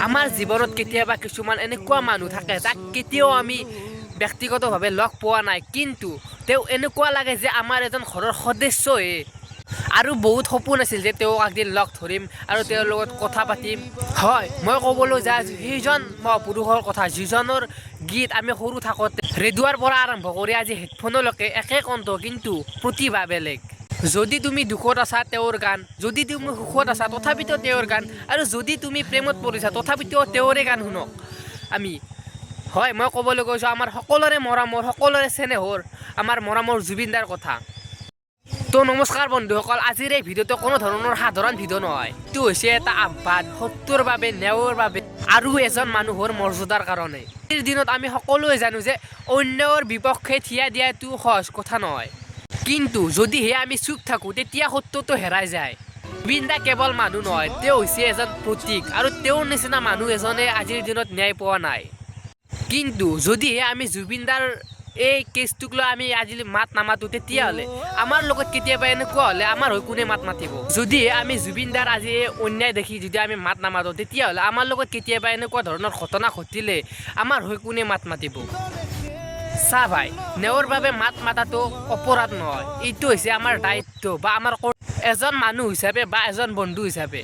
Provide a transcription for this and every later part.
আমাৰ জীৱনত কেতিয়াবা কিছুমান এনেকুৱা মানুহ থাকে যাক কেতিয়াও আমি ব্যক্তিগতভাৱে লগ পোৱা নাই, কিন্তু তেওঁ এনেকুৱা লাগে যে আমাৰ এজন ঘৰৰ সদস্যই। আৰু বহুত সপোন আছিল যে তেওঁক একদিন লগ ধৰিম আৰু তেওঁৰ লগত কথা পাতিম। হয়, মই ক'বলৈ যাওঁ সেইজন মহাপুৰুষৰ কথা, যিজনৰ গীত আমি সৰু থাকোঁতে ৰেডিঅ'ৰ পৰা আৰম্ভ কৰি আজি হেডফোনলৈকে একে কণ্ঠ, কিন্তু প্ৰতিভা বেলেগ। যদি তুমি দুখত আছা তেওঁৰ গান, যদি তুমি সুখত আছা তথাপিতো তেওঁৰ গান, আৰু যদি তুমি প্ৰেমত পৰিছা তথাপিতো তেওঁৰে গান শুনক আমি। হয়, মই ক'বলৈ গৈছোঁ আমাৰ সকলোৰে মৰমৰ, সকলোৰে চেনেহৰ, আমাৰ মৰমৰ জুবিন দাৰ কথা। তো নমস্কাৰ বন্ধুসকল, আজিৰ এই ভিডিঅ'টো কোনো ধৰণৰ সাধাৰণ ভিডিঅ' নহয়। এইটো হৈছে এটা আহ্বান সত্যৰ বাবে, ন্যায়ৰ বাবে আৰু এজন মানুহৰ মৰ্যাদাৰ কাৰণে। আজিৰ দিনত আমি সকলোৱে জানো যে অন্যৰ বিপক্ষে থিয় দিয়াটো সহজ কথা নহয়, কিন্তু যদিহে আমি চুপ থাকোঁ তেতিয়া সত্যটো হেৰাই যায়। জুবিন দা কেৱল মানুহ নহয়, তেওঁ হৈছে এজন প্ৰতীক, আৰু তেওঁৰ নিচিনা মানুহ এজনে আজিৰ দিনত ন্যায় পোৱা নাই। কিন্তু যদিহে আমি জুবিন দাৰ এই কেছটোক লৈ আমি আজি মাত নামাতোঁ, তেতিয়াহ'লে আমাৰ লগত কেতিয়াবা এনেকুৱা হ'লে আমাৰ হৈ কোনে মাত মাতিব? যদিহে আমি জুবিন দাৰ আজি অন্যায় দেখি যদি আমি মাত নামাতোঁ, তেতিয়াহ'লে আমাৰ লগত কেতিয়াবা এনেকুৱা ধৰণৰ ঘটনা ঘটিলে আমাৰ হৈ কোনে মাত মাতিব? চা ভাই, ন্যায়ৰ বাবে মাত মাতাটো অপৰাধ নহয়, এইটো হৈছে আমাৰ দায়িত্ব বা আমাৰ এজন মানুহ হিচাপে বা এজন বন্ধু হিচাপে।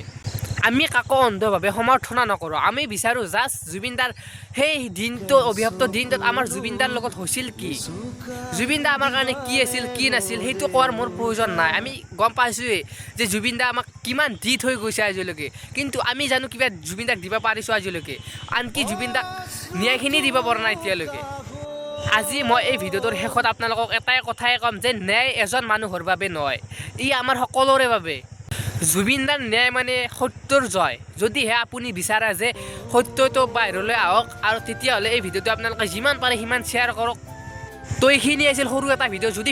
আমি কাকো অন্ধভাৱে সমৰ্থন নকৰোঁ, আমি বিচাৰোঁ জাষ্ট জুবিন দাৰ সেই দিনটো, অভিশপ্ত দিনটোত আমাৰ জুবিন দাৰ লগত হৈছিল কি, জুবিন দা আমাৰ কাৰণে কি আছিল কি নাছিল সেইটো কোৱাৰ মোৰ প্ৰয়োজন নাই। আমি গম পাইছোঁৱেই যে জুবিন দা আমাক কিমান দি থৈ গৈছে আজিলৈকে, কিন্তু আমি জানো কিবা জুবিন দাক দিব পাৰিছোঁ আজিলৈকে? আনকি জুবিন দাক ন্যায়খিনি দিব পৰা নাই এতিয়ালৈকে। আজি মই এই ভিডিঅ'টোৰ শেষত আপোনালোকক এটাই কথাই ক'ম যে ন্যায় এজন মানুহৰ বাবে নহয়, ই আমাৰ সকলোৰে বাবে। জুবিন দাৰ ন্যায় মানে সত্যৰ জয়। যদিহে আপুনি বিচাৰে যে সত্যটো বাহিৰলৈ আহক, আৰু তেতিয়াহ'লে এই ভিডিঅ'টো আপোনালোকে যিমান পাৰে সিমান শ্বেয়াৰ কৰক। তো এইখিনি আছিল সৰু এটা ভিডিঅ'। যদি